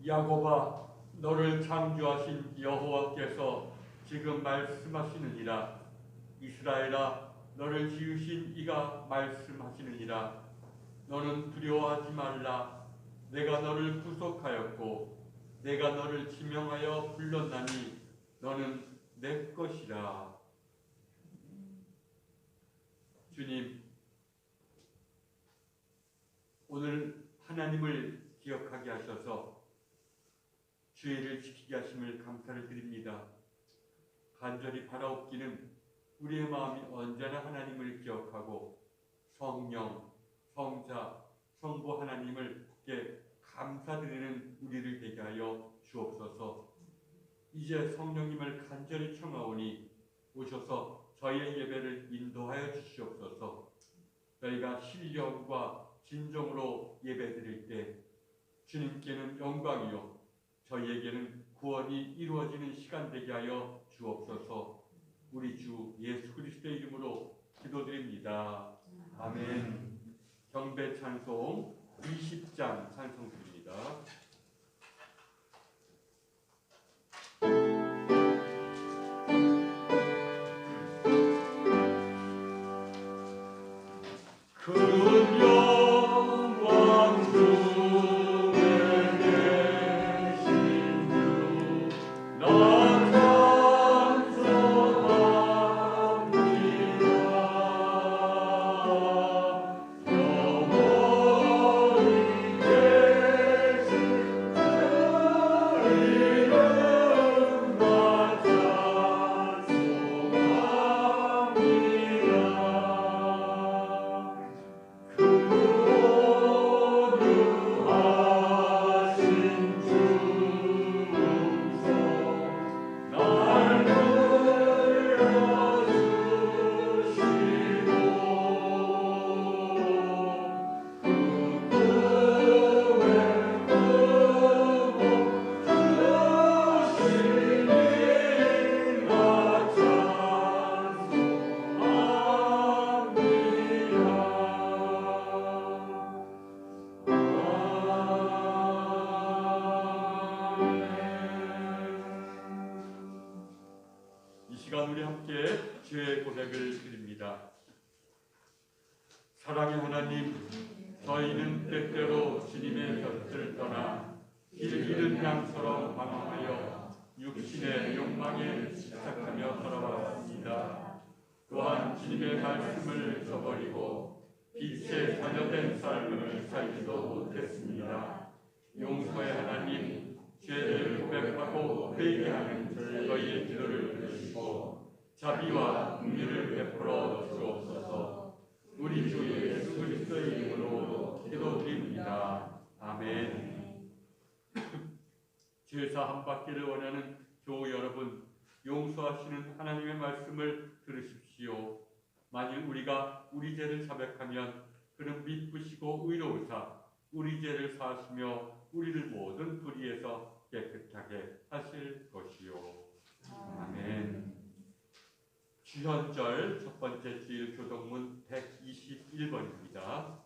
야곱아, 너를 창조하신 여호와께서 지금 말씀하시느니라. 이스라엘아, 너를 지으신 이가 말씀하시느니라. 너는 두려워하지 말라. 내가 너를 구속하였고 내가 너를 지명하여 불렀나니 너는 내 것이라. 주님, 오늘 하나님을 기억하게 하셔서 주의를 지키게 하심을 감사를 드립니다. 간절히 바라옵기는 우리의 마음이 언제나 하나님을 기억하고 성령, 성자, 성부 하나님을께 감사드리는 우리를 되게 하여 주옵소서. 이제 성령님을 간절히 청하오니 오셔서 저희의 예배를 인도하여 주시옵소서. 저희가 신령과 진정으로 예배드릴 때 주님께는 영광이요 저희에게는 구원이 이루어지는 시간 되게 하여 주옵소서. 우리 주 예수 그리스도의 이름으로 기도드립니다. 아멘. 경배 찬송 20장 찬송드립니다. 우리 함께 주의 고백을 드립니다. 사랑의 하나님, 저희는 때때로 주님의 곁을 떠나 길 잃은 양처럼 방황하여 육신의 욕망에 집착하며 살아왔습니다. 또한 주님의 말씀을 저버리고 빛의 자녀된 삶을 살지도 못했습니다. 용서의 하나님, 죄를 고백하고 회개하는 저희의 기도를 들으시고 자비와 긍휼을 베풀어 주옵소서. 우리 주 예수 그리스도의 이름으로 기도드립니다. 아멘. 죄사 한 받기를 원하는 교우 여러분, 용서하시는 하나님의 말씀을 들으십시오. 만일 우리가 우리 죄를 자백하면 그는 미쁘시고 의로우사 우리 죄를 사하시며 우리를 모든 불의에서 깨끗하게 하실 것이요. 아멘. 주현절 첫 번째 주일 교독문 121번입니다.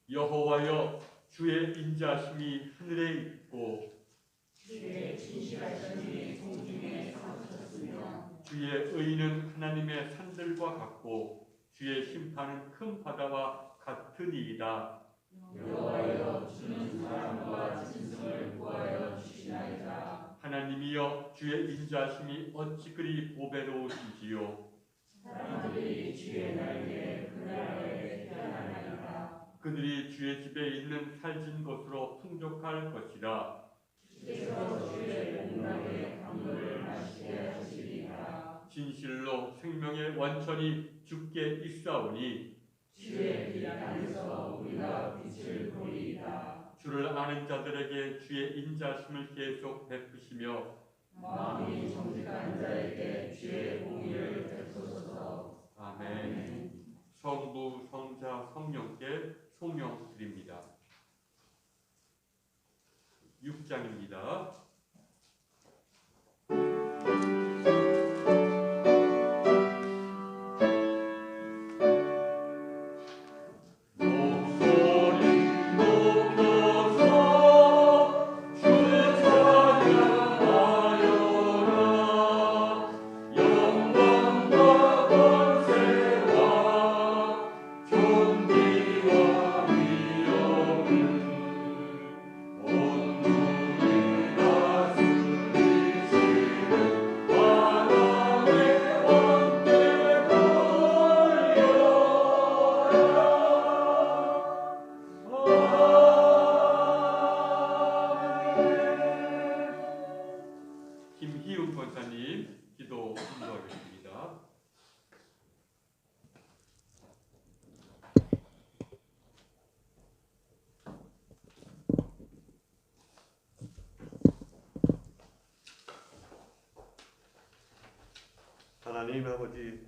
여호와여, 주의 인자심이 하늘에 있고 주의 진실하심이 공중에 서셨으며 주의 의는 하나님의 산들과 같고 주의 심판은 큰 바다와 같으니이다. 여호와여, 주는 사람과 짐승을 구하여 주시나이다. 하나님이여, 주의 인자심이 어찌 그리 보배로우신지요. 사람들이 주의 날개 그날에 피하나이다. 그들이 주의 집에 있는 살진 것으로 풍족할 것이라. 주께서 주의 복락의 강물을 마시게 하시리라. 진실로 생명의 원천이 주께 있사오니 주의 빛 안에서 우리가 빛을 보리이다. 주를 아는 자들에게 주의 인자심을 계속 베푸시며 마음이 정직한 자에게 주의 공의를 베푸소서. 아멘. 성부, 성자, 성령께 송영 드립니다. 6장입니다. 이기웅 권사님 기도 인도하겠습니다. 하나님 아버지,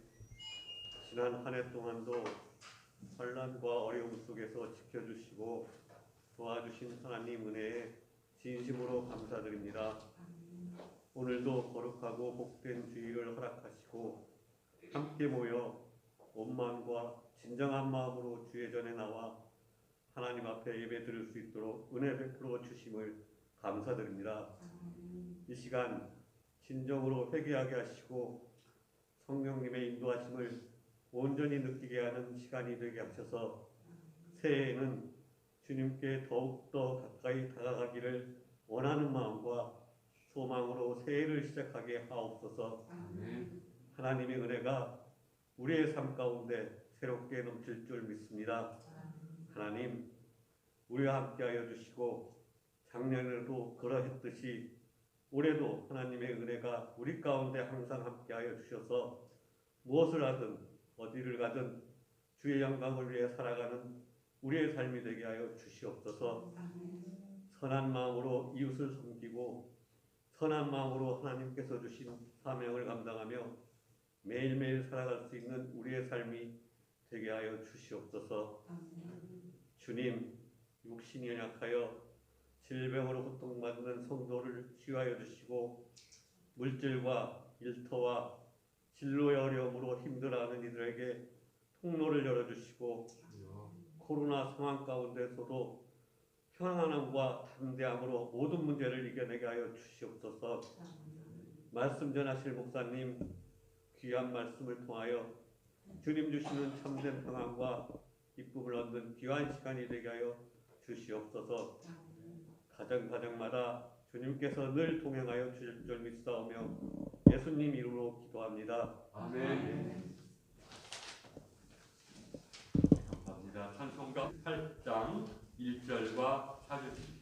지난 한 해 동안도 환난과 어려움 속에서 지켜주시고 도와주신 하나님 은혜에 진심으로 감사드립니다. 오늘도 거룩하고 복된 주일을 허락하시고 함께 모여 온 마음과 진정한 마음으로 주의 전에 나와 하나님 앞에 예배 드릴 수 있도록 은혜 베풀어 주심을 감사드립니다. 이 시간 진정으로 회개하게 하시고 성령님의 인도하심을 온전히 느끼게 하는 시간이 되게 하셔서 새해에는 주님께 더욱더 가까이 다가가기를 원하는 마음과 소망으로 새해를 시작하게 하옵소서. 하나님의 은혜가 우리의 삶 가운데 새롭게 넘칠 줄 믿습니다. 하나님, 우리와 함께하여 주시고 작년에도 그러했듯이 올해도 하나님의 은혜가 우리 가운데 항상 함께하여 주셔서 무엇을 하든 어디를 가든 주의 영광을 위해 살아가는 우리의 삶이 되게 하여 주시옵소서. 선한 마음으로 이웃을 섬기고 선한 마음으로 하나님께서 주신 사명을 감당하며 매일매일 살아갈 수 있는 우리의 삶이 되게 하여 주시옵소서. 주님, 육신이 연약하여 질병으로 고통받는 성도를 치유하여 주시고 물질과 일터와 진로의 어려움으로 힘들어하는 이들에게 통로를 열어주시고 코로나 상황 가운데서도 평안함과 담대함으로 모든 문제를 이겨내게 하여 주시옵소서. 말씀 전하실 목사님 귀한 말씀을 통하여 주님 주시는 참된 평안과 기쁨을 얻는 귀한 시간이 되게 하여 주시옵소서. 가정마다 주님께서 늘 동행하여 주실 줄 믿사오며 예수님 이름으로 기도합니다. 아멘. 감사합니다. 찬송가 8장 1절과 4절입니다.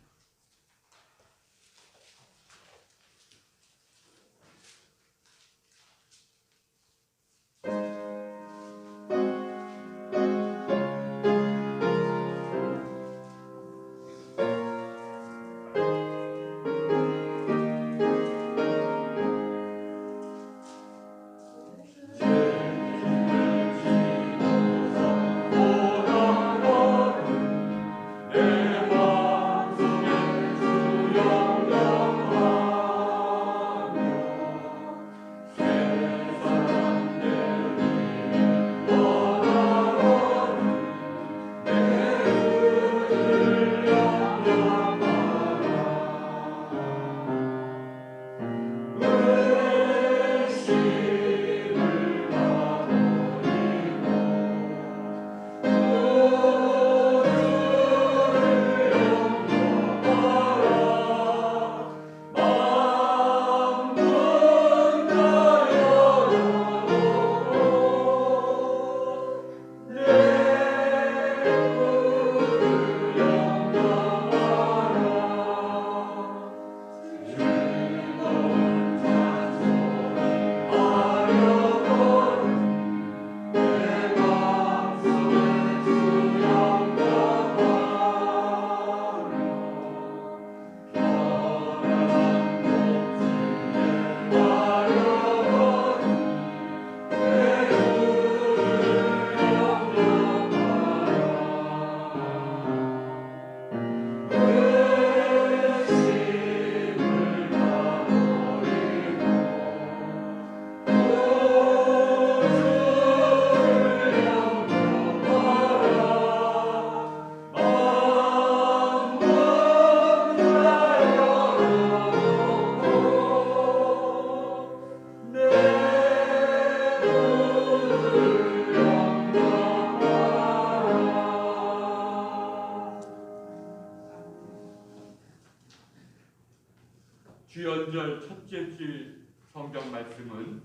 주연절 첫째 주일 성경 말씀은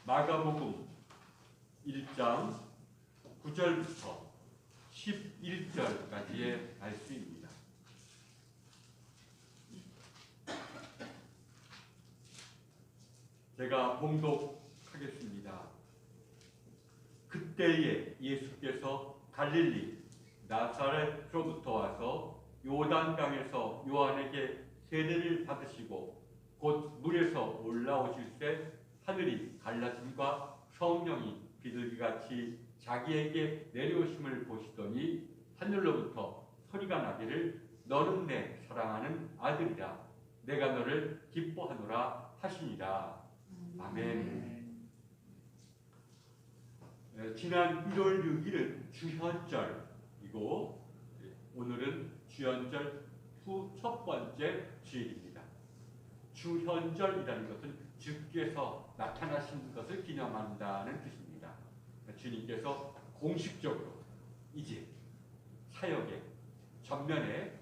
마가복음 1장 9절부터 11절까지의 말씀입니다. 제가 봉독하겠습니다. 그때에 예수께서 갈릴리 나사렛으로부터 와서 요단강에서 요한에게 세례를 받으시고 곧 물에서 올라오실 때 하늘이 갈라짐과 성령이 비둘기같이 자기에게 내려오심을 보시더니 하늘로부터 소리가 나기를 너는 내 사랑하는 아들이라 내가 너를 기뻐하노라 하시니라. 아멘. 지난 1월 6일은 주현절이고 오늘은 주현절 후 첫 번째 주일입니다. 주현절이라는 것은 주께서 나타나신 것을 기념한다는 뜻입니다. 주님께서 공식적으로 이제 사역의 전면에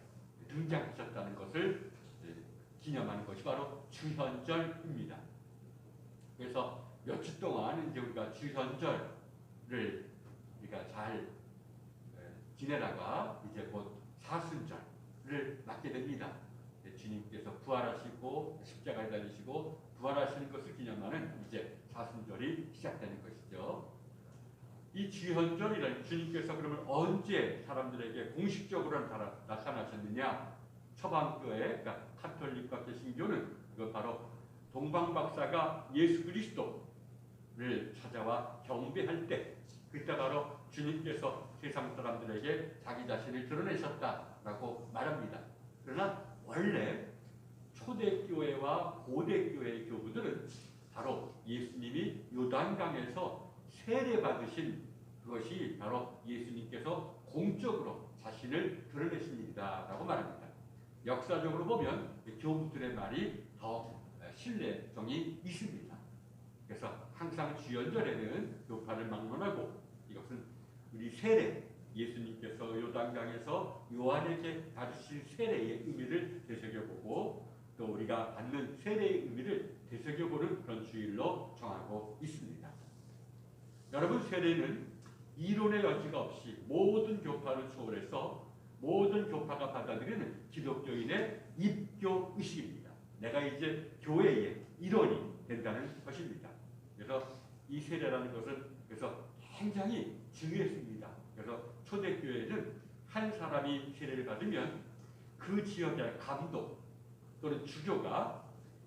등장하셨다는 것을 기념하는 것이 바로 주현절입니다. 그래서 몇 주 동안 이제 우리가 주현절을 우리가 잘 지내다가 이제 곧 사순절을 맞게 됩니다. 주님께서 부활하시고 십자가에 달리시고 부활하시는 것을 기념하는 이제 사순절이 시작되는 것이죠. 이 주현절이라는 주님께서 그러면 언제 사람들에게 공식적으로 나타나셨느냐? 서방교회, 그러니까 카톨릭과 개신교는 그건 바로 동방박사가 예수 그리스도를 찾아와 경배할 때 그때 바로 주님께서 세상 사람들에게 자기 자신을 드러내셨다라고 말합니다. 그러나 원래 초대교회와 고대교회의 교부들은 바로 예수님이 요단강에서 세례받으신 그것이 바로 예수님께서 공적으로 자신을 드러내신 일이다라고 말합니다. 역사적으로 보면 교부들의 말이 더 신뢰성이 있습니다. 그래서 항상 주연절에는 교파를 막론하고 이것은 우리 세례, 예수님께서 요단강에서 요한에게 받으신 세례의 의미를 되새겨보고 또 우리가 받는 세례의 의미를 되새겨보는 그런 주일로 정하고 있습니다. 여러분, 세례는 이론의 여지가 없이 모든 교파를 초월해서 모든 교파가 받아들이는 기독교인의 입교 의식입니다. 내가 이제 교회의 일원이 된다는 것입니다. 그래서 이 세례라는 것은 그래서 굉장히 중요했습니다. 그래서 초대교회는 한 사람이 세례를 받으면 그 지역의 감독 또는 주교가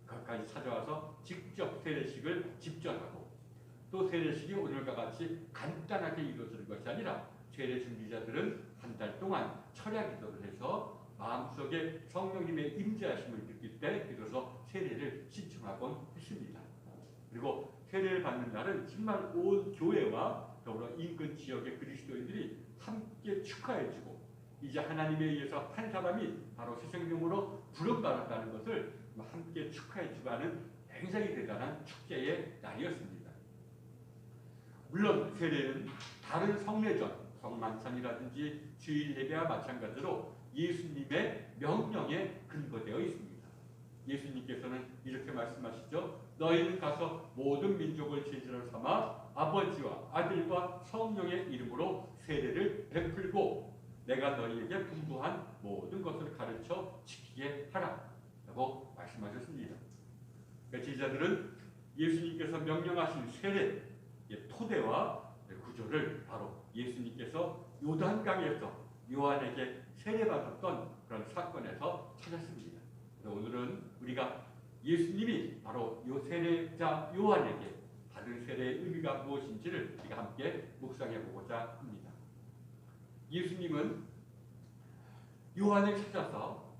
거기까지 찾아와서 직접 세례식을 집전하고 또 세례식이 오늘과 같이 간단하게 이루어지는 것이 아니라 세례 준비자들은 한 달 동안 철야 기도를 해서 마음속에 성령님의 임재하심을 느낄 때 비로소 세례를 신청하곤 했습니다. 그리고 세례를 받는 날은 정말 온 교회와 더불어 인근 지역의 그리스도인들이 함께 축하해주고 이제 하나님에 의해서 한 사람이 바로 새 생명으로 부름받았다는 것을 함께 축하해주고 하는 굉장히 대단한 축제의 날이었습니다. 물론 세례는 다른 성례전, 성만찬이라든지 주일 예배와 마찬가지로 예수님의 명령에 근거되어 있습니다. 예수님께서는 이렇게 말씀하시죠. 너희는 가서 모든 민족을 제자로 삼아 아버지와 아들과 성령의 이름으로 세례를 베풀고 내가 너희에게 분부한 모든 것을 가르쳐 지키게 하라 라고 말씀하셨습니다. 제자들은 예수님께서 명령하신 세례의 토대와 구조를 바로 예수님께서 요단강에서 요한에게 세례받았던 그런 사건에서 찾았습니다. 오늘은 우리가 예수님이 바로 요 세례자 요한에게 받은 세례의 의미가 무엇인지를 우리가 함께 묵상해 보고자 합니다. 예수님은 요한을 찾아서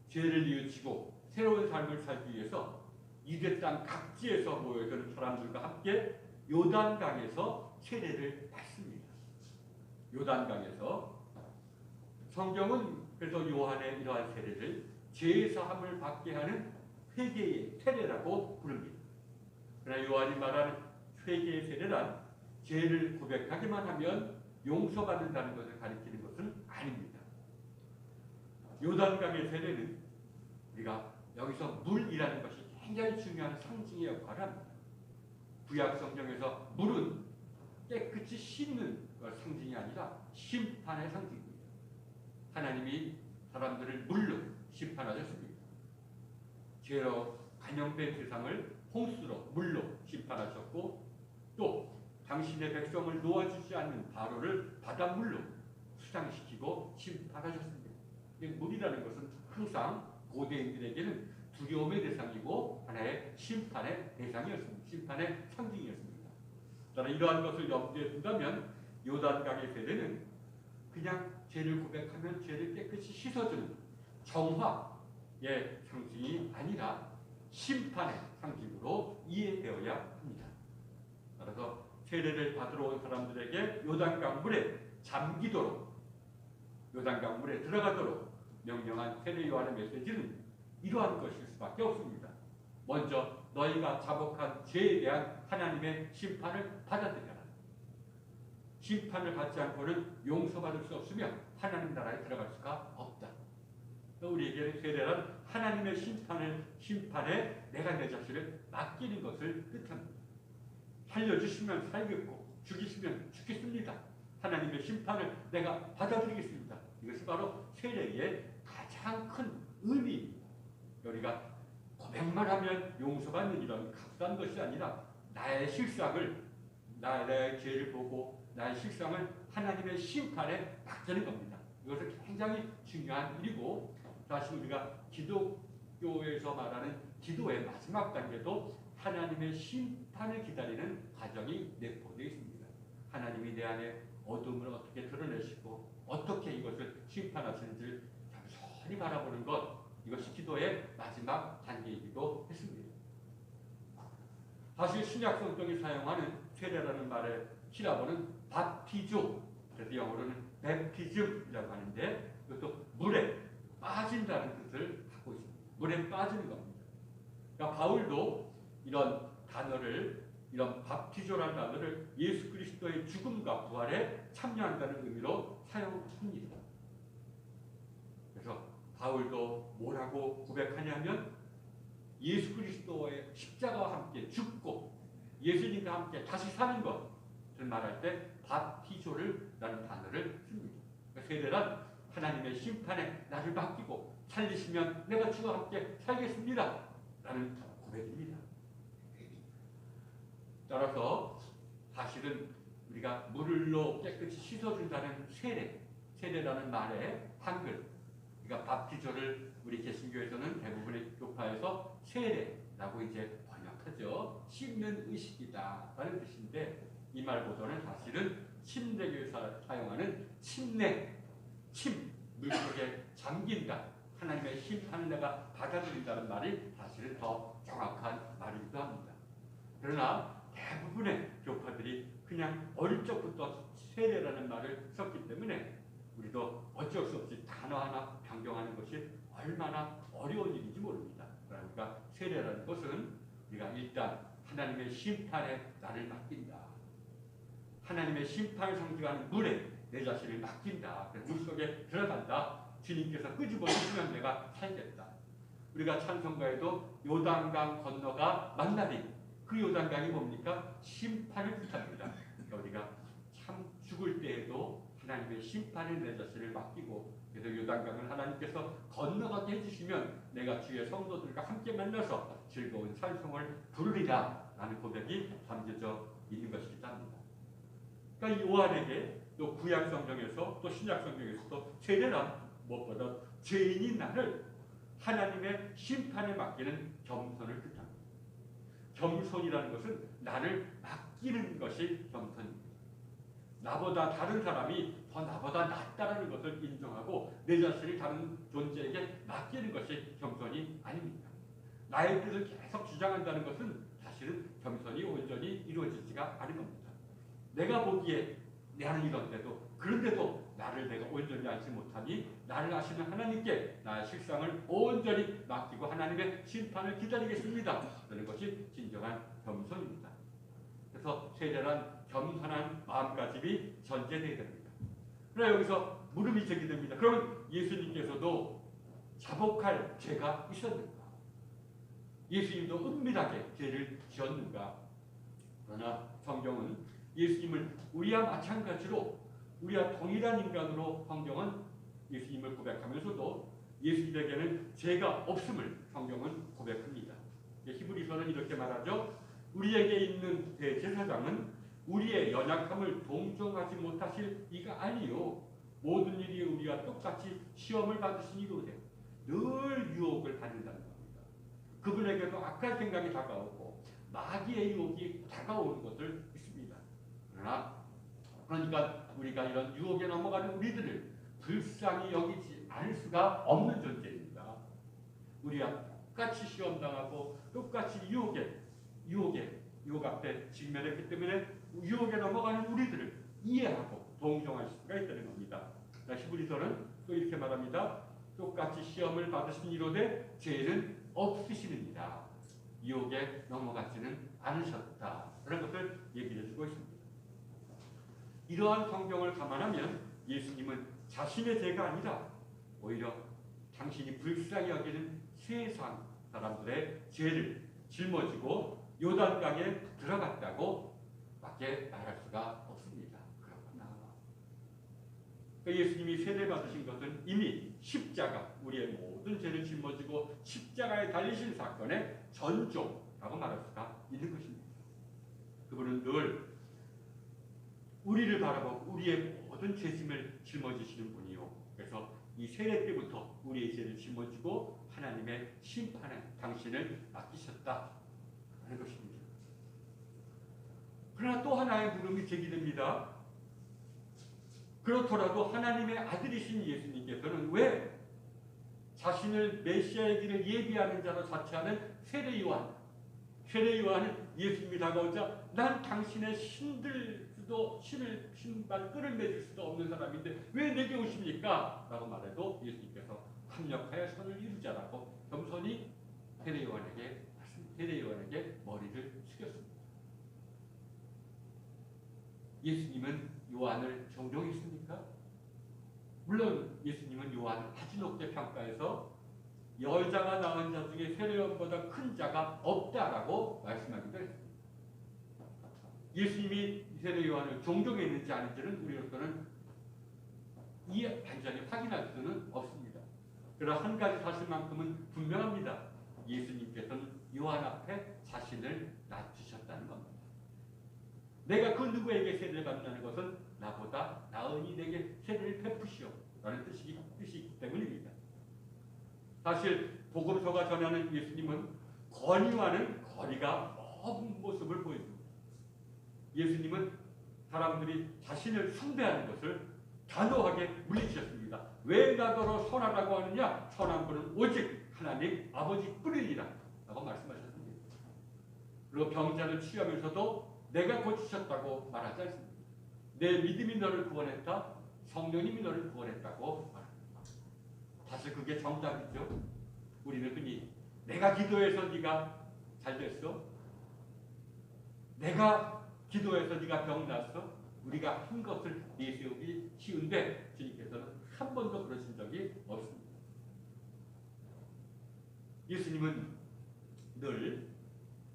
죄를 뉘우치고 새로운 삶을 살기 위해서 이대 땅 각지에서 모여있는 사람들과 함께 요단강에서 세례를 받습니다. 요단강에서 성경은 그래서 요한의 이러한 세례를 죄사함을 받게 하는 회개의 세례라고 부릅니다. 그러나 요한이 말하는 회개의 세례란 죄를 고백하기만 하면 용서받는다는 것을 가리키는 것은 아닙니다. 요단강의 세례는 우리가 여기서 물이라는 것이 굉장히 중요한 상징의 역할을 합니다. 구약 성경에서 물은 깨끗이 씻는 상징이 아니라 심판의 상징입니다. 하나님이 사람들을 물로 심판하셨습니다. 죄로 간영된 세상을 홍수로 물로 심판하셨고 또 당신의 백성을 놓아주지 않는 바로를 바닷물로 수장시키고 심판하셨습니다. 물이라는 것은 항상 고대인들에게는 두려움의 대상이고 하나의 심판의 대상이었습니다. 심판의 상징이었습니다. 따라 이러한 것을 염두에 둔다면 요단강의 세례는 그냥 죄를 고백하면 죄를 깨끗이 씻어주는 정화의 상징이 아니라 심판의 상징으로 이해되어야 합니다. 따라서 세례를 받으러 온 사람들에게 요단강 물에 잠기도록 요단강 물에 들어가도록 명령한 세례 요한의 메시지는 이러한 것일 수밖에 없습니다. 먼저 너희가 자복한 죄에 대한 하나님의 심판을 받아들여라. 심판을 받지 않고는 용서받을 수 없으며 하나님 나라에 들어갈 수가 없다. 우리에게 세례란 하나님의 심판에 내가 내 자신을 맡기는 것을 뜻합니다. 살려주시면 살겠고 죽이시면 죽겠습니다. 하나님의 심판을 내가 받아들이겠습니다. 이것이 바로 세례의 가장 큰 의미입니다. 우리가 고백만 하면 용서받는 이런 값싼 것이 아니라 나의 실상을 나의 죄를 보고 나의 실상을 하나님의 심판에 맡기는 겁니다. 이것은 굉장히 중요한 일이고 사실 우리가 기독교에서 말하는 기도의 마지막 단계도 하나님의 심판을 기다리는 과정이 내포되어 있습니다. 하나님이 내 안에 어둠을 어떻게 드러내시고 어떻게 이것을 심판하시는지를 겸손히 바라보는 것, 이것이 기도의 마지막 단계이기도 했습니다. 사실 신약 성경이 사용하는 세례라는 말의 히라보는 바티조, 그래서 영어로는 뱀피즘이라고 하는데 이것도 물에 빠진다는 뜻을 갖고 있습니다. 물에 빠지는 겁니다. 그러니까 바울도 이런 단어를, 이런 바티조라는 단어를 예수 그리스도의 죽음과 부활에 참여한다는 의미로 사용합니다. 그래서 바울도 뭐라고 고백하냐면 예수 그리스도의 십자가와 함께 죽고 예수님과 함께 다시 사는 것을 말할 때 바티조라는 단어를 씁니다. 그러니까 세례란 하나님의 심판에 나를 맡기고 살리시면 내가 주와 함께 살겠습니다 라는 고백입니다. 따라서 사실은 우리가 물로 깨끗이 씻어준다는 세례라는 말의 한글, 그러니까 바티조를 우리 개신교에서는 대부분의 교파에서 세례라고 이제 번역하죠. 씻는 의식이다 라는 뜻인데 이 말보다는 사실은 침례교에서 사용하는 물속에 잠긴다, 하나님의 심판을 내가 받아들인다는 말이 사실은 더 정확한 말이기도 합니다. 그러나 대부분의 교파들이 그냥 어릴 적부터 세례라는 말을 썼기 때문에 우리도 어쩔 수 없이 단어 하나 변경하는 것이 얼마나 어려운 일인지 모릅니다. 그러니까 세례라는 것은 우리가 일단 하나님의 심판에 나를 맡긴다. 하나님의 심판을 상징하는 물에 내 자신을 맡긴다. 물속에 들어간다. 주님께서 끄집어 주시면 내가 살겠다. 우리가 찬송가에도 요단강 건너가 만나리, 그 요단강이 뭡니까? 심판을 뜻합니다. 그러니까 우리가 참 죽을 때에도 하나님의 심판에 내 자신을 맡기고 그래서 요단강을 하나님께서 건너가게 해주시면 내가 주의 성도들과 함께 만나서 즐거운 찬송을 부르리라 라는 고백이 담겨져 있는 것이기도 합니다. 그러니까 이 요한에게 또 구약 성경에서 또 신약 성경에서도 세례란 무엇보다 죄인인 나를 하나님의 심판에 맡기는 겸손을 뜻합니다. 겸손이라는 것은 나를 맡기는 것이 겸손입니다. 나보다 다른 사람이 더 나보다 낫다라는 것을 인정하고 내 자신을 다른 존재에게 맡기는 것이 겸손이 아닙니다. 나의 뜻을 계속 주장한다는 것은 사실은 겸손이 온전히 이루어지지가 않은 겁니다. 내가 보기에 나는 이런데도 그런데도 나를 내가 온전히 알지 못하니 나를 아시는 하나님께 나의 실상을 온전히 맡기고 하나님의 심판을 기다리겠습니다. 그런 것이 진정한 겸손입니다. 그래서 세례란 겸손한 마음가짐이 전제되어야 됩니다. 그러나 여기서 물음이 제기됩니다. 그러면 예수님께서도 자복할 죄가 있었는가? 예수님도 은밀하게 죄를 지었는가? 그러나 성경은 예수님을 우리와 마찬가지로 우리와 동일한 인간으로 성경은 예수님을 고백하면서도 예수님에게는 죄가 없음을 성경은 고백합니다. 히브리서는 이렇게 말하죠. 우리에게 있는 대제사장은 우리의 연약함을 동정하지 못하실 이가 아니요 모든 일이 우리와 똑같이 시험을 받으시니로되 늘 유혹을 받는다는 겁니다. 그분에게도 악할 생각이 다가오고 마귀의 유혹이 다가오는 것을 믿습니다. 그러니까 우리가 이런 유혹에 넘어가는 우리들을 불쌍히 여기지 않을 수가 없는 존재입니다. 우리와 똑같이 시험당하고 똑같이 유혹 앞에 직면했기 때문에 유혹에 넘어가는 우리들을 이해하고 동정할 수가 있다는 겁니다. 히브리서는 또 이렇게 말합니다. 똑같이 시험을 받으시니로되 죄는 없으시느니라. 유혹에 넘어가지는 않으셨다. 그런 것을 얘기해 주고 있습니다. 이러한 성경을 감안하면 예수님은 자신의 죄가 아니라 오히려 당신이 불쌍히 여기는 세상 사람들의 죄를 짊어지고 요단강에 들어갔다고 밖에 말할 수가 없습니다. 그렇구나. 예수님이 세례받으신 것은 이미 십자가, 우리의 모든 죄를 짊어지고 십자가에 달리신 사건의 전조라고 말할 수가 있는 것입니다. 그분은 늘 우리를 바라보고 우리의 모든 죄짐을 짊어지시는 분이요. 그래서 이 세례 때부터 우리의 죄를 짊어지고 하나님의 심판에 당신을 맡기셨다 하는 것입니다. 그러나 또 하나의 물음이 제기됩니다. 그렇더라도 하나님의 아들이신 예수님께서는 왜 자신을 메시아의 길을 예비하는 자로 자처하는 세례 요한은 예수님이 다가오자 난 당신의 신발 끈을 맺을 수도 없는 사람인데 왜 내게 오십니까? 라고 말해도 예수님께서 합력하여 선을 이루자라고 겸손히 세례 요한에게 머리를 숙였습니다. 예수님은 요한을 존경했습니까? 물론 예수님은 요한을 아주 높게 평가해서 여자가 낳은 자 중에 세례 요한보다 큰 자가 없다라고 말씀하기도 했습니다. 예수님이 세례 요한을 존경했는지 아닌지는 우리로서는 완전히 확인할 수는 없습니다. 그러나 한 가지 사실만큼은 분명합니다. 예수님께서는 요한 앞에 자신을 낮추셨다는 겁니다. 내가 그 누구에게 세례를 받는다는 것은 나보다 나으니 내게 세례를 베푸시오 라는 뜻이기 때문입니다. 사실 복음서가 전하는 예수님은 권위와는 거리가 먼 모습을 보여줍니다. 예수님은 사람들이 자신을 숭배하는 것을 단호하게 물리치셨습니다. 왜 나더러 선하다고 하느냐? 선한 분은 오직 하나님 아버지 뿐이니라 라고 말씀하셨습니다. 그리고 병자를 치유하면서도 내가 고치셨다고 말하지 않습니다. 내 믿음이 너를 구원했다. 성령님이 너를 구원했다고 말합니다. 사실 그게 정답이죠. 우리는 흔히 내가 기도해서 네가 잘 됐어. 내가 기도해서 네가 병 났어. 우리가 한 것을 내세우기 쉬운데 주님께서는 한 번도 그러신 적이 없습니다. 예수님은 늘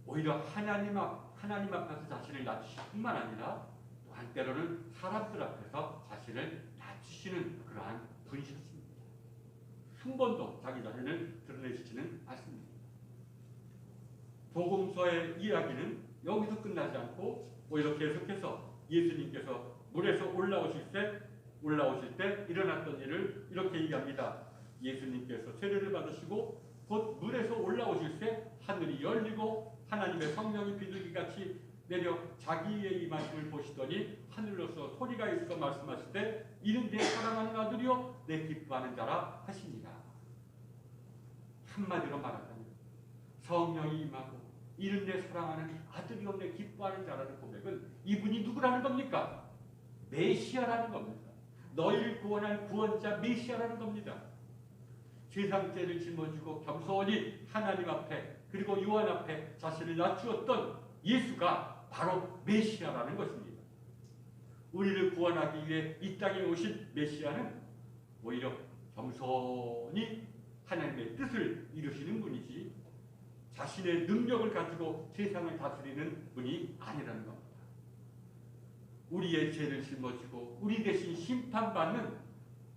오히려 하나님 앞에서 자신을 낮추실 뿐만 아니라 또한 때로는 사람들 앞에서 자신을 낮추시는 그러한 분이셨습니다. 한 번도 자기 자신을 드러내시지는 않습니다. 복음서의 이야기는 여기서 끝나지 않고 오히려 계속해서 예수님께서 물에서 올라오실 때 일어났던 일을 이렇게 얘기합니다. 예수님께서 세례를 받으시고 곧 물에서 올라오실 때 하늘이 열리고 하나님의 성령이 비둘기같이 내려 자기의 임하심을 보시더니 하늘로서 소리가 있어 말씀하실 때 이는 내 사랑하는 아들이요 내 기뻐하는 자라 하시니라. 한마디로 말하자면 성령이 임하고 이는 내 사랑하는 아들이요 내 기뻐하는 자라는 고백은 이분이 누구라는 겁니까? 메시아라는 겁니다. 너희를 구원할 구원자 메시아라는 겁니다. 세상 죄를 짊어지고 겸손히 하나님 앞에 그리고 요한 앞에 자신을 낮추었던 예수가 바로 메시아라는 것입니다. 우리를 구원하기 위해 이 땅에 오신 메시아는 오히려 겸손히 하나님의 뜻을 이루시는 분이지 자신의 능력을 가지고 세상을 다스리는 분이 아니라는 겁니다. 우리의 죄를 짊어지고 우리 대신 심판받는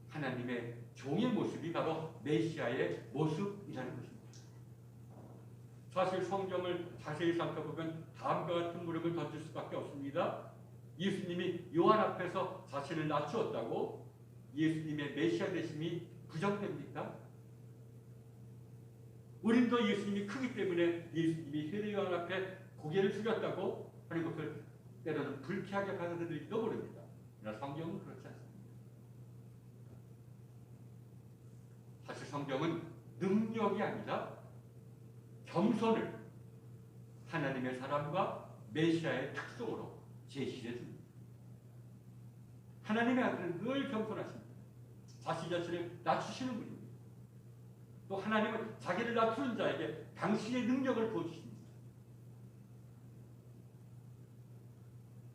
하나님의 종의 모습이 바로 메시아의 모습이라는 것입니다. 사실 성경을 자세히 살펴보면 다음과 같은 물음을 던질 수밖에 없습니다. 예수님이 요한 앞에서 자신을 낮추었다고 예수님의 메시아 되심이 부정됩니까? 우리도 예수님이 크기 때문에 예수님이 세례 요한 앞에 고개를 숙였다고 하는 것을 때로는 불쾌하게 받아들일지도 모릅니다. 그러나 성경은 그렇지 않습니다. 사실 성경은 능력이 아니라 겸손을 하나님의 사람과 메시아의 특성으로 제시해 줍니다. 하나님의 아들은 늘 겸손하십니다. 자신 자신을 낮추시는 분입니다. 또 하나님은 자기를 낮추는 자에게 당신의 능력을 보여주십니다.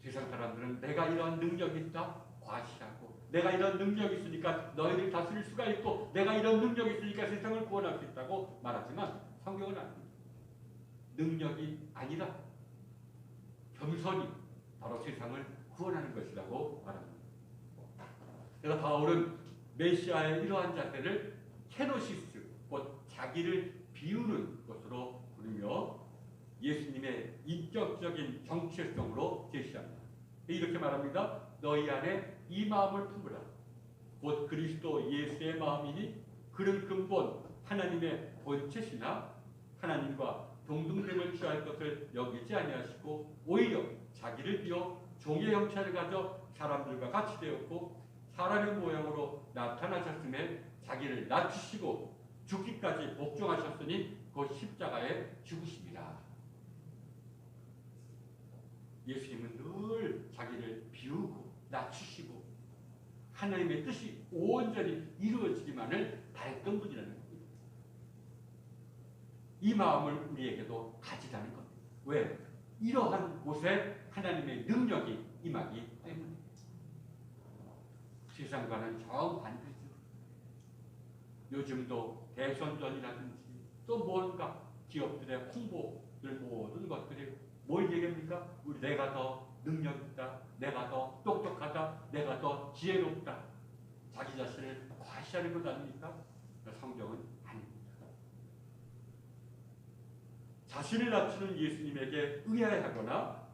세상 사람들은 내가 이런 능력이 있다 과시하고, 내가 이런 능력이 있으니까 너희를 다스릴 수가 있고, 내가 이런 능력이 있으니까 세상을 구원할 수 있다고 말하지만 성경은 아닙니다. 능력이 아니라 겸손이 바로 세상을 구원하는 것이라고 말합니다. 그래서 바울은 메시아의 이러한 자세를 케노시스, 곧 자기를 비우는 것으로 부르며 예수님의 인격적인 정체성으로 제시합니다. 이렇게 말합니다. 너희 안에 이 마음을 품으라. 곧 그리스도 예수의 마음이니 그는 근본 하나님의 본체시나 하나님과 동등됨을 취할 것을 여기지 아니하시고 오히려 자기를 비워 종의 형체를 가져 사람들과 같이 되었고 사람의 모양으로 나타나셨음에 자기를 낮추시고 죽기까지 복종하셨으니 곧 십자가에 죽으심이라. 예수님은 늘 자기를 비우고 낮추시고 하나님의 뜻이 온전히 이루어지기만을 바랬던 분이라는 겁니다. 이 마음을 우리에게도 가지라는 겁니다. 왜? 이러한 곳에 하나님의 능력이 임하기 때문입니다. 세상과는 정반대죠. 요즘도 대선전이라든지 또 뭔가 기업들의 홍보들 모든 것들이 뭘 얘기합니까? 우리 내가 더 능력 있다, 내가 더 똑똑하다, 내가 더 지혜롭다. 자기 자신을 과시하는 것 아닙니까? 성경은 아닙니다. 자신을 낮추는 예수님에게 의아해하거나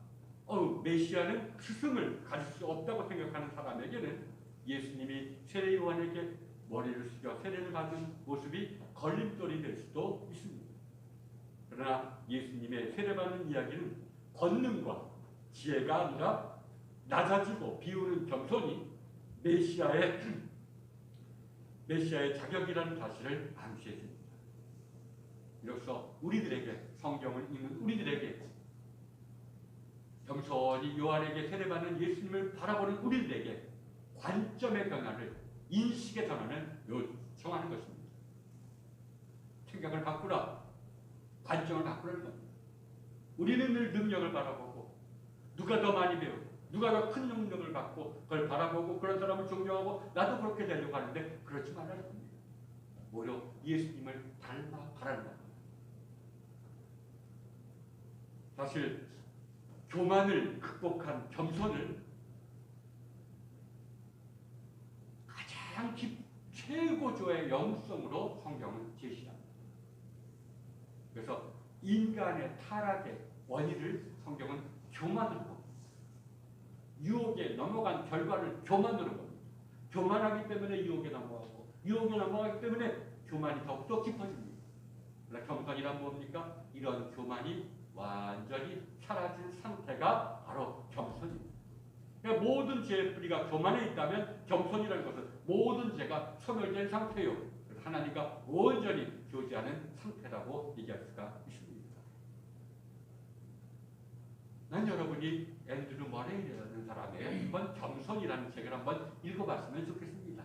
메시아는 스승을 가질 수 없다고 생각하는 사람에게는 예수님이 세례 요한에게 머리를 숙여 세례를 받은 모습이 걸림돌이 될 수도 있습니다. 그러나 예수님의 세례받는 이야기는 권능과 지혜가 아니라 낮아지고 비우는 겸손이 메시아의 자격이라는 사실을 암시해 줍니다. 이로써 우리들에게, 성경을 읽는 우리들에게, 겸손히 요한에게 세례받는 예수님을 바라보는 우리들에게 관점의 변화를, 인식의 전환을 요청하는 것입니다. 생각을 바꾸라, 관점을 바꾸라는 겁니다. 우리는 늘 능력을 바라보고 누가 더 많이 배우고 누가 더 큰 능력을 받고 그걸 바라보고 그런 사람을 존경하고 나도 그렇게 되려고 하는데 그렇지 말라는 겁니다. 오히려 예수님을 닮아 가라는 겁니다. 사실 교만을 극복한 겸손을 가장 최고조의 영성으로 성경은 제시합니다. 그래서 인간의 타락의 원인을 성경은 교만으로 봅니다. 유혹에 넘어간 결과를 교만으로 봅니다. 교만하기 때문에 유혹에 넘어가고 유혹에 넘어가기 때문에 교만이 더욱더 깊어집니다. 그러나 겸손이란 뭡니까? 이런 교만이 완전히 사라진 상태가 바로 겸손입니다. 그러니까 모든 죄의 뿌리가 교만에 있다면 겸손이라는 것은 모든 죄가 소멸된 상태요. 하나님과 온전히 교제하는 상태라고 얘기할 수가 있습니다. 난 여러분이 앤드류 머레이라는 사람의 이번 겸손이라는 책을 한번 읽어봤으면 좋겠습니다.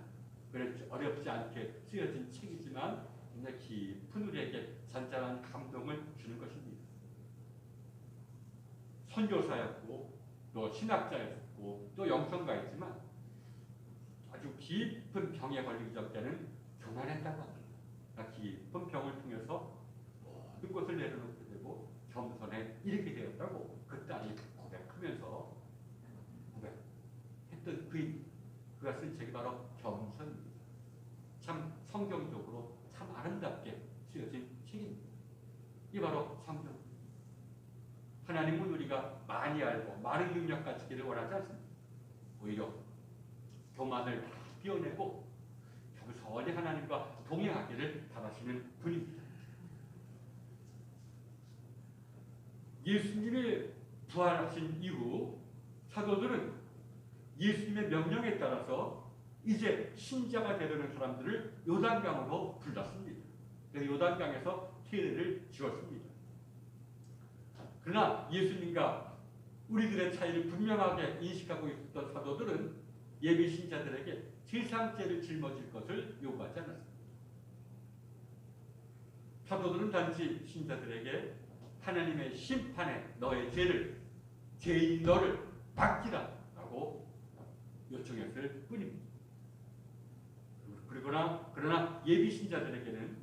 그렇지 어렵지 않게 쓰여진 책이지만 굉장히 깊은 우리에게 잔잔한 감동을 주는 것입니다. 선교사였고 또 신학자였고 또 영성가였지만 아주 깊은 병에 걸리기 전에는 교만했다고 합니다. 그러니까 깊은 병을 통해서 모든 것을 내려놓게 되고 겸손에 이르게 되었다고 그 딸이 고백하면서 고백했던 그가 쓴 책이 바로 겸손입니다. 참 성경적으로 참 아름답게 쓰여진 책입니다. 이 바로 성령. 하나님은 우리가 많이 알고 많은 능력 가지기를 원하지 않습니다. 오히려 교만을 다 띄어내고 겸손히 하나님과 동행하기를 바라시는 분입니다. 예수님이 부활하신 이후 사도들은 예수님의 명령에 따라서 이제 신자가 되려는 사람들을 요단강으로 불렀습니다. 그래서 요단강에서 세례를 지었습니다. 그러나 예수님과 우리들의 차이를 분명하게 인식하고 있었던 사도들은 예비 신자들에게 세상죄를 짊어질 것을 요구하지 않았습니다. 사도들은 단지 신자들에게 하나님의 심판에 너의 죄인 너를 맡기라 라고 요청했을 뿐입니다. 그러나 예비 신자들에게는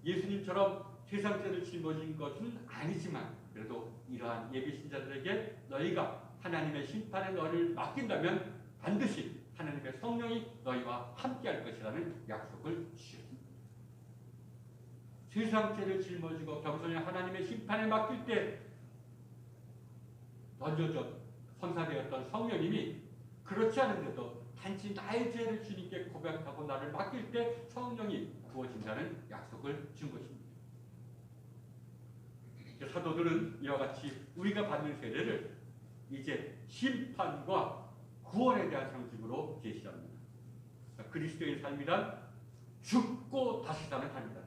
예수님처럼 세상죄를 짊어진 것은 아니지만 그래도 이러한 예비 신자들에게 너희가 하나님의 심판에 너를 맡긴다면 반드시 하나님의 성령이 너희와 함께할 것이라는 약속을 주셨습니다. 세상죄를 짊어지고 겸손히 하나님의 심판에 맡길 때 던져져 선사되었던 성령님이 그렇지 않은데도 단지 나의 죄를 주님께 고백하고 나를 맡길 때 성령이 부어진다는 약속을 준 것입니다. 사도들은 이와 같이 우리가 받는 세례를 이제 심판과 구원에 대한 상징으로 제시합니다. 그리스도의 삶이란 죽고 다시 사는 삶이다.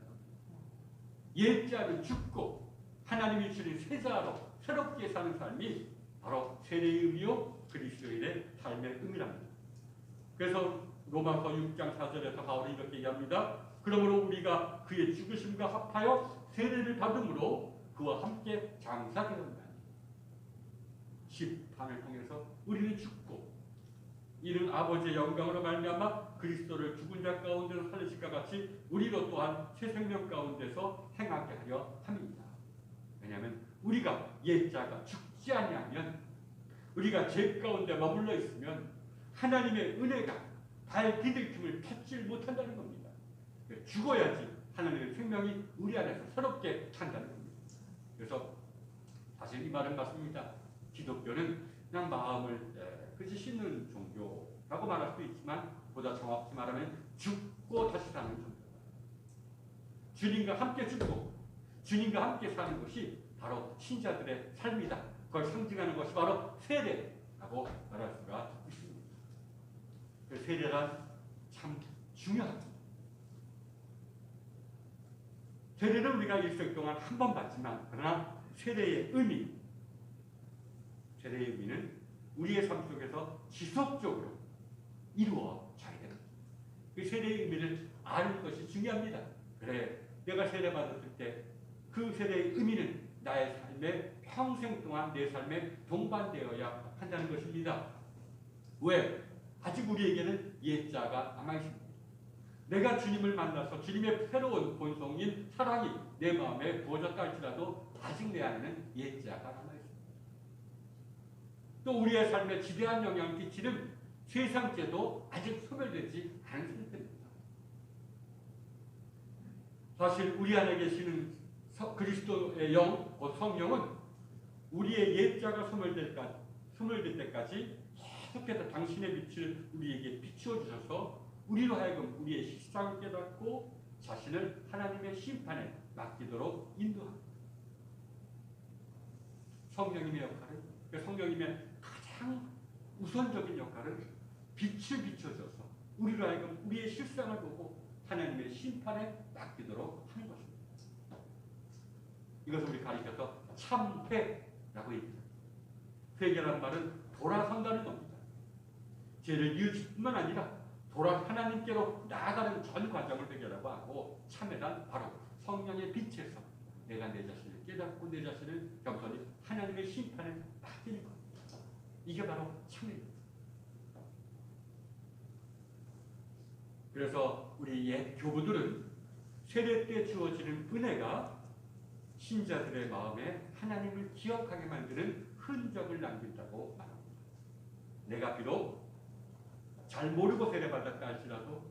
옛자를 죽고 하나님이 주신 새자로 새롭게 사는 삶이 바로 세례의 의미요 그리스도인의 삶의 의미랍니다. 그래서 로마서 6장 4절에서 바울이 이렇게 얘기합니다. 그러므로 우리가 그의 죽으심과 합하여 세례를 받음으로 그와 함께 장사되었다. 심판을 통해서 우리는 죽고 이는 아버지의 영광으로 말미암아 그리스도를 죽은 자 가운데서 살리실까 같이 우리로 또한 새 생명 가운데서 행하게 하려 함입니다. 왜냐하면 우리가 옛자가 죽지 아니하면 우리가 죄 가운데 머물러 있으면 하나님의 은혜가 발 디딜 틈을 찾지 못한다는 겁니다. 죽어야지 하나님의 생명이 우리 안에서 새롭게 산다는 겁니다. 그래서 사실 이 말은 맞습니다. 기독교는 그냥 마음을 그저 씻는 종교라고 말할 수도 있지만 보다 정확히 말하면 죽고 다시 사는 종교다. 주님과 함께 죽고 주님과 함께 사는 것이 바로 신자들의 삶이다. 그걸 상징하는 것이 바로 세례라고 말할 수가 있습니다. 세례란 참 중요합니다. 세례는 우리가 일생 동안 한 번 받지만 그러나 세례의 의미는 우리의 삶 속에서 지속적으로 이루어져야 됩니다. 그 세례의 의미를 아는 것이 중요합니다. 그래, 내가 세례 받았을 때 그 세례의 의미는 나의 삶에 평생 동안 내 삶에 동반되어야 한다는 것입니다. 왜? 아직 우리에게는 옛자가 남아있습니다. 내가 주님을 만나서 주님의 새로운 본성인 사랑이 내 마음에 부어졌다 할지라도 아직 내 안에는 옛자가 남아있습니다. 또 우리의 삶에 지대한 영향을 끼치는 세상죄도 아직 소멸되지 않은 상태입니다. 사실 우리 안에 계시는 그리스도의 영, 성령은 우리의 옛자가 소멸될 때까지 계속해서 당신의 빛을 우리에게 비추어 주셔서 우리로 하여금 우리의 실상을 깨닫고 자신을 하나님의 심판에 맡기도록 인도합니다. 성령님의 역할은, 성령님의 가장 우선적인 역할은 빛을 비춰줘서 우리로 하여금 우리의 실상을 보고 하나님의 심판에 맡기도록 하는 것입니다. 이것을 우리 가리켜서 참회라고 얘기합니다. 회개란 말은 돌아선다는 겁니다. 죄를 뉘우칠 뿐만 아니라 하나님께로 나아가는 전 과정을 회개라고 하고, 참회란 바로 성령의 빛에서 내가 내 자신을 깨닫고 내 자신을 겸손히 하나님의 심판에 맡기는 겁니다. 이게 바로 참회입니다. 그래서 우리 옛 교부들은 세례 때 주어지는 은혜가 신자들의 마음에 하나님을 기억하게 만드는 흔적을 남긴다고 말합니다. 내가 비록 잘 모르고 세례받았다 할지라도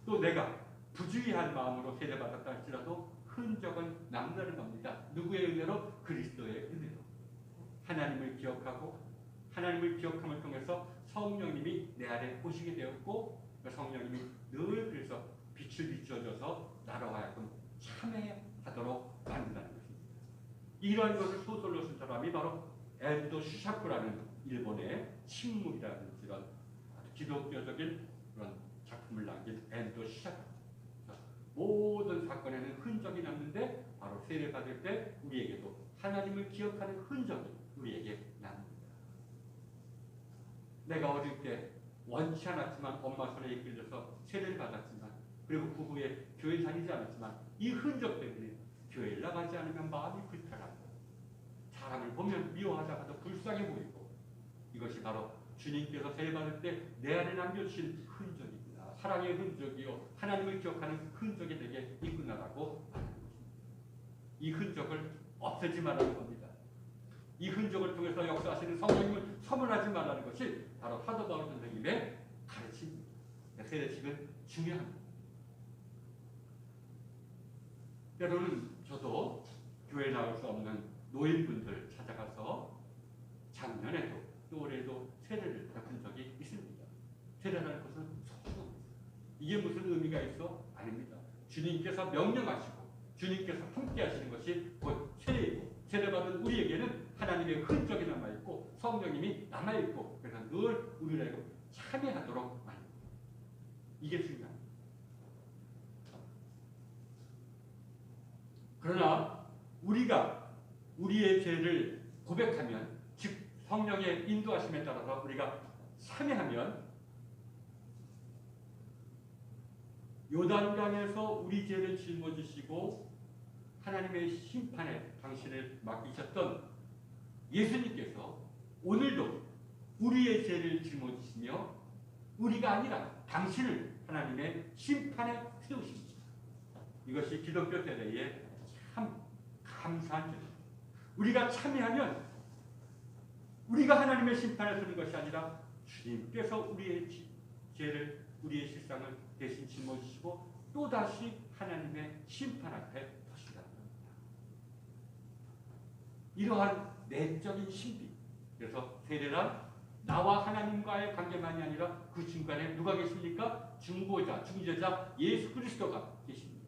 또 내가 부주의한 마음으로 세례받았다 할지라도 흔적은 남다른 겁니다. 누구의 은혜로? 그리스도의 은혜로. 하나님을 기억하고 하나님을 기억함을 통해서 성령님이 내 안에 오시게 되었고 그 성령님이 늘 그래서 빛을 비춰줘서 나로 하여금 참회하도록 만든다는 것입니다. 이러한 것을 소설로 쓴 사람이 바로 엔도 슈샤쿠라는 일본의 식물이라는 이런 아주 기독교적인 그런 작품을 남긴 엔도 슈샤쿠. 모든 사건에는 흔적이 남는데 바로 세례받을 때 우리에게도 하나님을 기억하는 흔적이 우리에게 납니다. 내가 어릴 때 원치 않았지만 엄마 손에 이끌려서 세례를 받았지만 그리고 그 후에 교회 다니지 않았지만 이 흔적 때문에 교회를 나가지 않으면 마음이 불편하고 사람을 보면 미워하다가도 불쌍해 보이고 이것이 바로 주님께서 세례받을 때 내 안에 남겨주신 흔적입니다. 사랑의 흔적이요 하나님을 기억하는 흔적이 되게 이끌어나라고 하는 것입니다. 이 흔적을 없애지 말라는 겁니다. 이 흔적을 통해서 역사하시는 성령님을 소멸하지 말라는 것이 바로 사도 바울 선생님의 가르침입니다. 세례식은 중요합니다. 때로는 저도 교회에 나올 수 없는 노인분들 찾아가서 작년에도 또 올해도 세례를 베푼 적이 있습니다. 세례라는 것은 소중합니다. 이게 무슨 의미가 있어? 아닙니다. 주님께서 명령하시고 주님께서 함께 하시는 것이 곧 세례이고 세례받은 우리에게는 하나님의 흔적이 남아있고 성령님이 남아있고 그래서 늘 우리를 참여하도록 만듭니다. 이게 중요합니다. 그러나 우리가 우리의 죄를 고백하면 즉 성령의 인도하심에 따라서 우리가 참여하면 요단강에서 우리 죄를 짊어지시고 하나님의 심판에 당신을 맡기셨던 예수님께서 오늘도 우리의 죄를 짊어지시며 우리가 아니라 당신을 하나님의 심판에 세우십니다. 이것이 기독교 세대의 참 감사한 죄입니다. 우리가 참여하면 우리가 하나님의 심판에 서는 것이 아니라 주님께서 우리의 죄를 우리의 실상을 대신 짊어지시고 또다시 하나님의 심판 앞에 서신다는 겁니다. 이러한 내적인 신비. 그래서 세례란 나와 하나님과의 관계만이 아니라 그 중간에 누가 계십니까? 중보자, 중재자 예수 그리스도가 계십니다.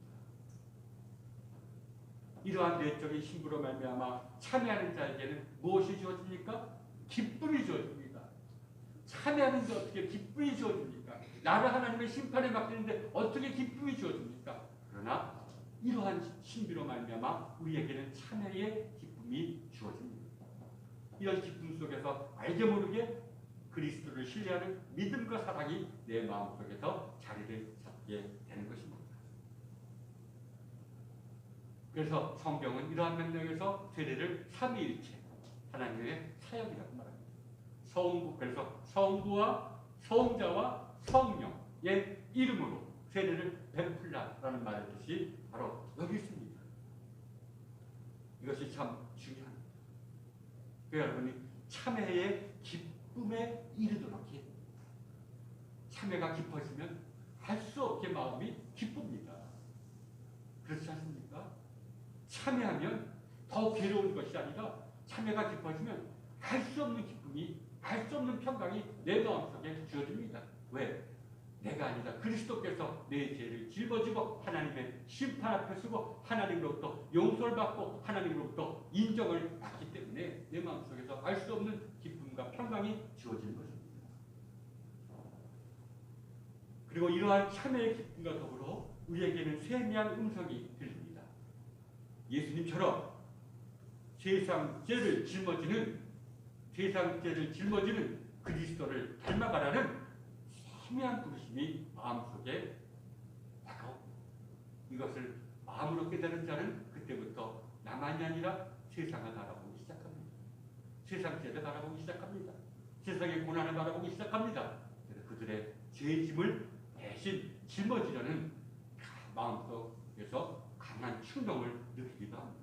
이러한 내적인 신부로 말미암아 참여하는 자에게는 무엇이 주어집니까? 기쁨이 주어집니다. 참여하는 자 어떻게 기쁨이 주어집니까? 나를 하나님의 심판에 맡기는데 어떻게 기쁨이 주어집니까? 그러나 이러한 신비로 말미암아 우리에게는 참여의 기쁨이 주어집니다. 이런 기쁨 속에서 알게 모르게 그리스도를 신뢰하는 믿음과 사랑이 내 마음속에서 자리를 잡게 되는 것입니다. 그래서 성경은 이러한 맥락에서 세례를 삼위일체 하나님의 사역이라고 말합니다. 성부, 그래서 성부와 성자와 성령의 이름으로 세례를 베풀라라는 말의 뜻이 바로 여기 있습니다. 이것이 참 중요합니다. 여러분이 참회의 기쁨에 이르도록 해. 참회가 깊어지면 할 수 없게 마음이 기쁩니다. 그렇지 않습니까? 참회하면 더 괴로운 것이 아니라 참회가 깊어지면 할 수 없는 기쁨이, 할 수 없는 평강이 내 마음속에 주어집니다. 왜? 내가 아니라 그리스도께서 내 죄를 짊어지고 하나님의 심판 앞에 서고 하나님으로부터 용서를 받고 하나님으로부터 인정을 받기 때문에 내 마음속에서 알 수 없는 기쁨과 평강이 주어지는 것입니다. 그리고 이러한 참회의 기쁨과 더불어 우리에게는 세미한 음성이 들립니다. 예수님처럼 세상 죄를 짊어지는 그리스도를 닮아가라는 세미한 부르심이 마음속에 다가옵니다. 이것을 마음으로 깨달은 자는 그때부터 나만이 아니라 세상을 바라보기 시작합니다. 세상 죄를 바라보기 시작합니다. 세상의 고난을 바라보기 시작합니다. 그래서 그들의 죄짐을 대신 짊어지려는 마음속에서 강한 충동을 느끼기도 합니다.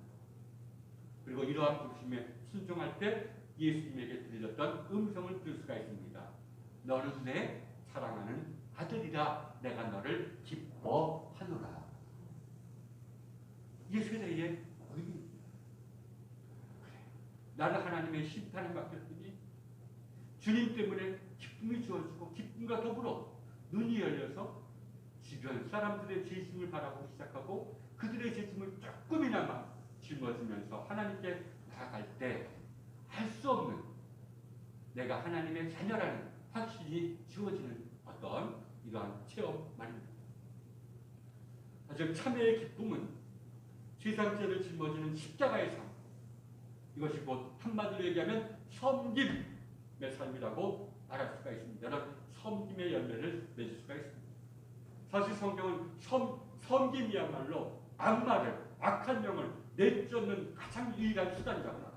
그리고 이러한 부르심에 순종할 때 예수님에게 들렸던 음성을 들을 수가 있습니다. 너는 내 사랑하는 아들이라 내가 너를 기뻐하노라. 이게 세대의 의미입니다. 그래, 나를 하나님의 심판에 맡겼더니 주님 때문에 기쁨이 주어지고 기쁨과 더불어 눈이 열려서 주변 사람들의 죄짐을 바라보기 시작하고 그들의 죄짐을 조금이나마 짊어지면서 하나님께 나아갈 때 할 수 없는 내가 하나님의 자녀라는 확신이 주어지는 어떤 이러한 체험 말입니다. 하지만 참회의 기쁨은 세상 죄를 짊어지는 십자가의 삶, 이것이 곧 한마디로 얘기하면 섬김의 삶이라고 말할 수가 있습니다. 여러분, 섬김의 열매를 맺을 수가 있습니다. 사실 성경은 섬김이야말로 악마를, 악한 영을 내쫓는 가장 유일한 수단이라고 합니다.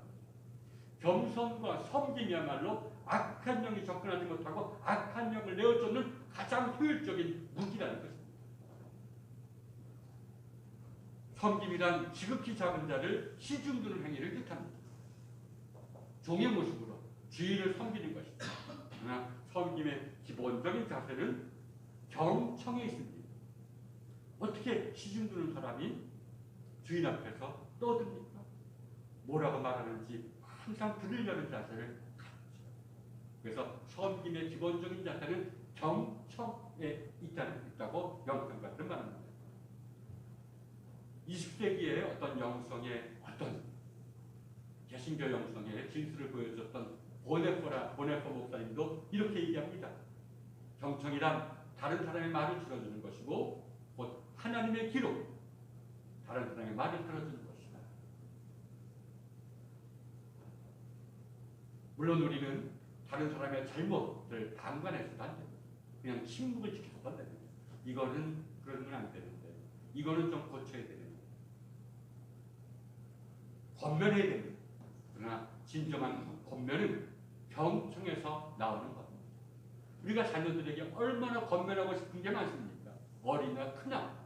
겸손과 섬김이야말로 악한 영이 접근하지 못하고 악한 영을 내어쫓는 가장 효율적인 무기라는 것입니다. 섬김이란 지극히 작은 자를 시중두는 행위를 뜻합니다. 종의 모습으로 주인을 섬기는 것입니다. 그러나 섬김의 기본적인 자세는 경청에 있습니다. 어떻게 시중두는 사람이 주인 앞에서 떠듭니까? 뭐라고 말하는지 항상 들으려는 자세를 갖죠. 그래서 섬김의 기본적인 자세는 경청에 있다고 영성가들은 말합니다. 20세기에 어떤 영성의 어떤 개신교 영성의 진수를 보여줬던 보네퍼 목사님도 이렇게 얘기합니다. 경청이란 다른 사람의 말을 들어주는 것이고 곧 하나님의 기록, 다른 사람의 말을 들어주는 것이다. 물론 우리는 다른 사람의 잘못을 방관해서도 안 됩니다. 그냥 침묵을 지켜서도 안 됩니다. 이거는 그러면 안 되는데 이거는 좀 고쳐야 되는데 권면해야 됩니다. 그러나 진정한 권면은 경청에서 나오는 겁니다. 우리가 자녀들에게 얼마나 권면하고 싶은 게 많습니까? 어리나 크나.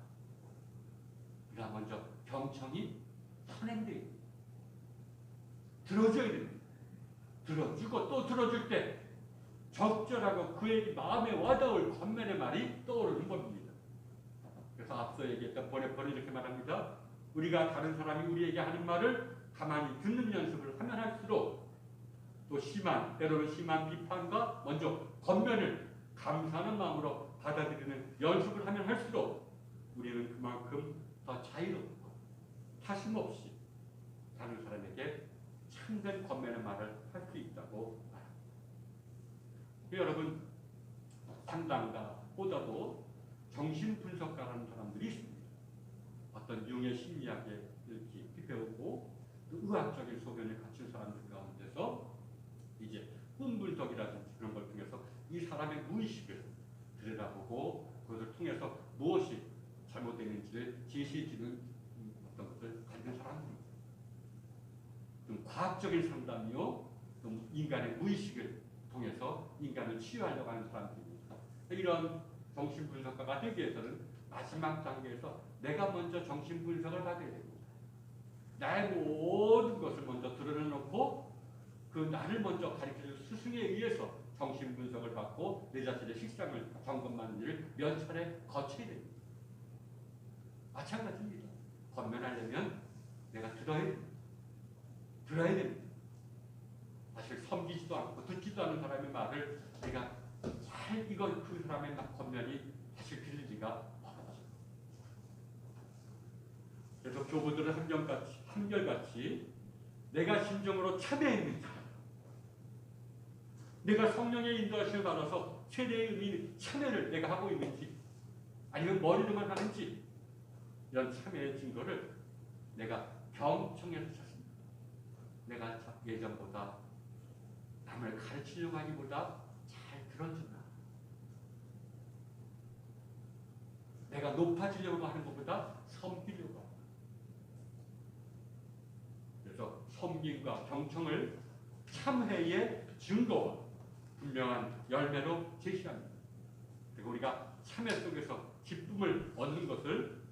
우리가 먼저 경청이 선행돼야 됩니다. 들어줘야 됩니다. 들어주고 또 들어줄 때 적절하고 그의 마음에 와닿을 권면의 말이 떠오르는 겁니다. 그래서 앞서 얘기했던 보네퍼는 이렇게 말합니다. 우리가 다른 사람이 우리에게 하는 말을 가만히 듣는 연습을 하면 할수록 또 때로는 심한 비판과 먼저 권면을 감사하는 마음으로 받아들이는 연습을 하면 할수록 우리는 그만큼 더 자유롭고 타심없이 다른 사람에게 참된 권면의 말을 할 수 있다고 말합니다. 여러분, 상담가보다도 정신분석가라는 사람들이 있습니다. 어떤 융의 심리학에 깊이 배우고 또 의학적인 소견을 갖춘 사람들 가운데서 이제 꿈분석이라든지 그런 걸 통해서 이 사람의 무의식을 들여다보고 그것을 통해서 무엇이 잘못되는지를 제시해주는 어떤 것을 갖는 사람들입니다. 좀 과학적인 상담이요, 또 인간의 무의식을 통해서 인간을 치유하려고 하는 사람들입니다. 이런 정신분석가가 되기 위해서는 마지막 단계에서 내가 먼저 정신분석을 받아야 됩니다. 나의 모든 것을 먼저 드러내놓고 그 나를 먼저 가르쳐줄 스승에 의해서 정신분석을 받고 내 자신의 식상을 점검하는 일을 몇 차례 거쳐야 됩니다. 마찬가지입니다. 권면하려면 내가 들어야 됩니다. 사실 섬기지도 않고 듣지도 않은 사람의 말을 내가 잘 그 사람의 권면이 사실 들리기가 어렵죠. 그래서 교부들은 한결같이 내가 진정으로 참회했는지, 내가 성령의 인도하심을 받아서 최대의 의미 참회를 내가 하고 있는지, 아니면 머리로만 하는지, 이런 참회의 증거를 내가 경청해서 찾습니다. 내가 예전보다 남을 가르치려고 하기보다 잘 들어주나, 내가 높아지려고 하는 것보다 섬기려고 합니다. 그래서 섬김과 경청을 참회의 증거와 분명한 열매로 제시합니다. 그리고 우리가 참회 속에서 기쁨을 얻는 것을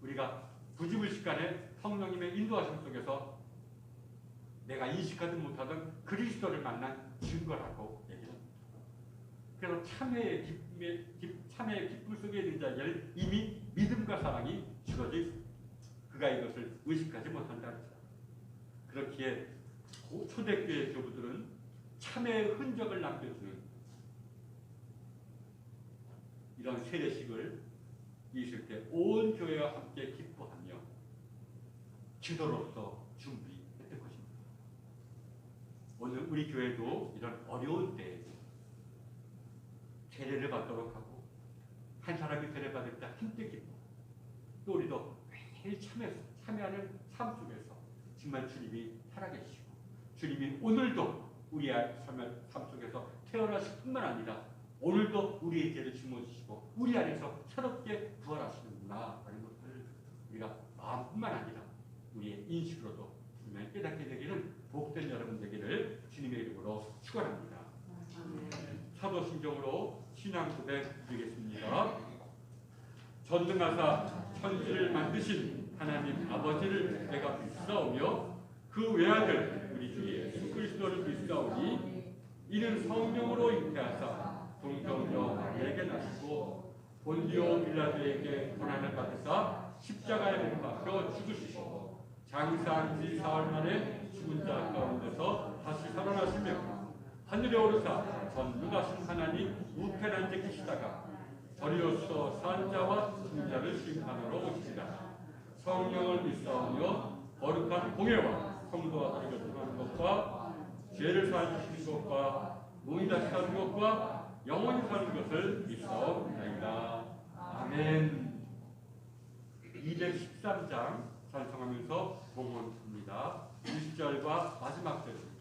우리가 부지불식간에 성령님의 인도하심 속에서 내가 인식하지 못하던 그리스도를 만난 증거라고 얘기합니다. 그래서 참회의 기쁨 속에 있는 자에게는 이미 믿음과 사랑이 주어져 있습니다. 그가 이것을 의식하지 못한다. 그렇기에 초대교회 교부들은 참회의 흔적을 남겨주는 이런 세례식을 있을 때 온 교회와 함께 기뻐하며 기도로서 준비했던 것입니다. 오늘 우리 교회도 이런 어려운 때에 세례를 받도록 하고 한 사람이 세례받을 때 함께 기뻐 또 우리도 매일 참여하는 삶 속에서 정말 주님이 살아계시고 주님이 오늘도 우리의 삶 속에서 태어나실 뿐만 아니라 오늘도 우리의 죄를 짊어지시고 우리 안에서 새롭게 부활하시는구나 하는 것을 우리가 마음뿐만 아니라 우리의 인식으로도 분명히 깨닫게 되기를 복된 여러분 되기를 주님의 이름으로 축원합니다. 사도신경으로 신앙 고백 드리겠습니다. 전능하사 천지를 만드신 하나님 아버지를 내가 믿사오며 그 외아들 우리 주 예수 그리스도를 믿사오니 이는 성령으로 잉태하사 동정녀 내게 나시고 본디오 빌라도에게 고난을 받으사 십자가에 못 박혀 죽으시고 장사한 지 사흘 만에 죽은 자 가운데서 다시 살아나시며 하늘에 오르사 전능하신 하나님 우편한 데 계시다가 저리로서 산 자와 죽은 자를 심판하러 오시리라. 성령을 믿사오며 거룩한 공예와 성도와 다리를 통하는 것과 죄를 사하시는 것과 몸이 다시 사는 것과 영원히 사는 것을 믿사옵나이다. 아멘. 213장 찬송하면서 봉헌합니다. 1절과 마지막 절입니다.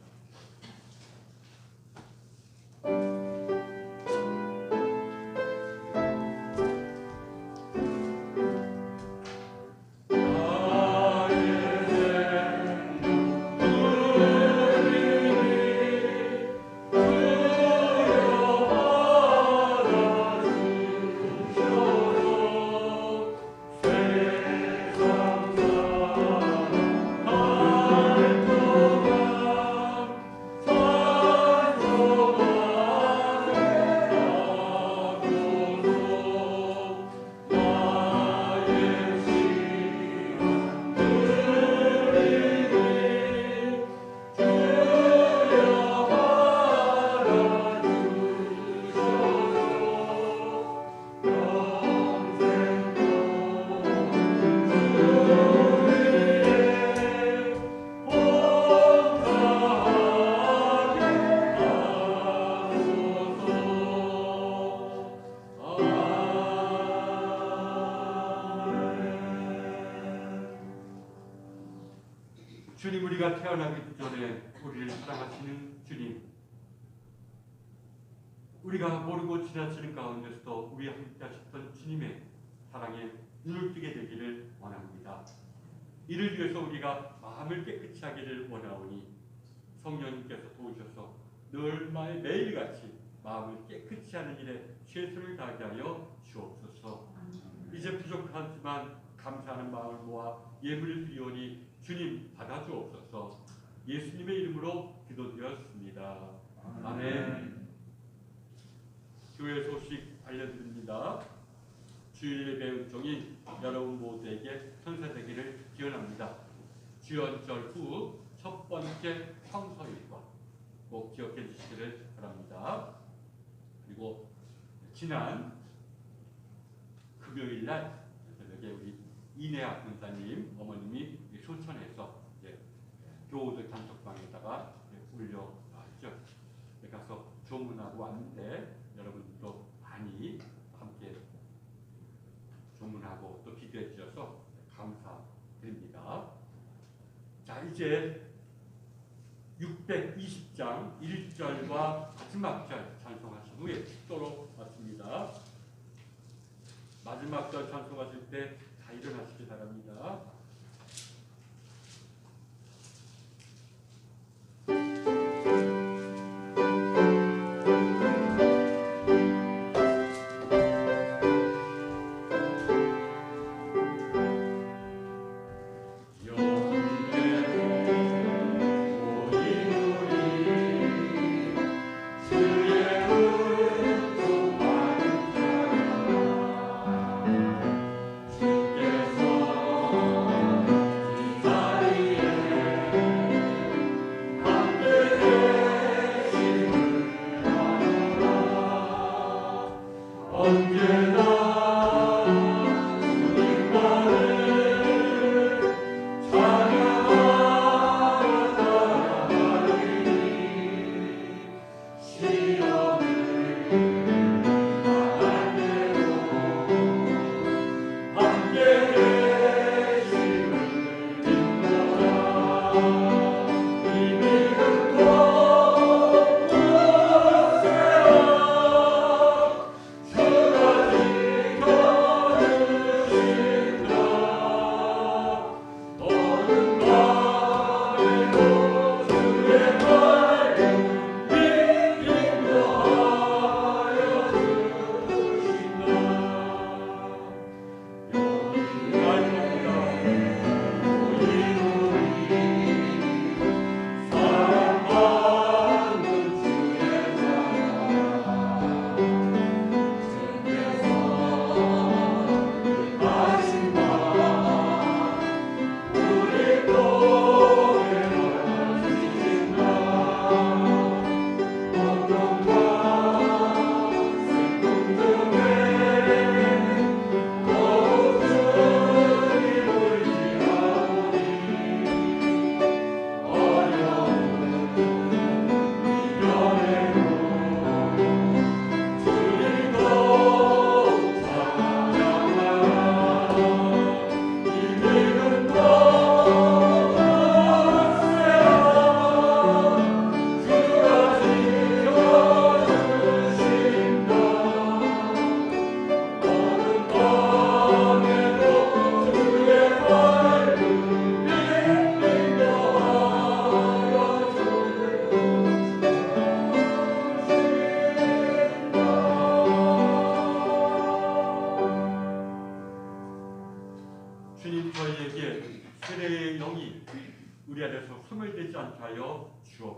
주님, 우리가 태어나기 전에 우리를 사랑하시는 주님, 우리가 모르고 지나치는 가운데서도 우리와 함께 하셨던 주님의 사랑에 눈을 뜨게 되기를 원합니다. 이를 위해서 우리가 마음을 깨끗이 하기를 원하오니 성령님께서 도우셔서 늘 매일같이 마음을 깨끗이 하는 일에 최선을 다하게 하여 주옵소서. 이제 부족하지만 감사하는 마음을 모아 예물을 드리오니 주님 받아주옵소서. 예수님의 이름으로 기도드렸습니다. 아멘. 교회 소식 알려드립니다. 주일 예배 은총이 여러분 모두에게 선사되기를 기원합니다. 주연절 후 첫 번째 성서일과 꼭 기억해 주시기를 바랍니다. 그리고 지난 금요일 날 저녁에 우리 이내학 권사님 어머님이 소천에서 교우들 단톡방에다가 올려놨죠. 가서 조문하고 왔는데 여러분도 많이 함께 조문하고 또 기도해 주셔서 감사드립니다. 자, 이제 620장 1절과 마지막 절 찬송하신 후에 축도로 마칩니다. 마지막 절 찬송하실 때 다 일어나시기 바랍니다. 주께서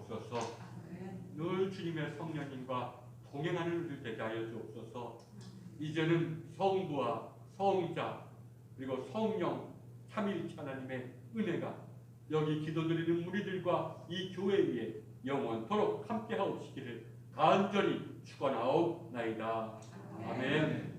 주옵소서. 늘 주님의 성령님과 동행하는 우리 되게 하여 주옵소서. 이제는 성부와 성자 그리고 성령 삼일체 하나님의 은혜가 여기 기도드리는 무리들과 이 교회 위에 영원토록 함께하옵시기를 간절히 축원하옵나이다. 아멘.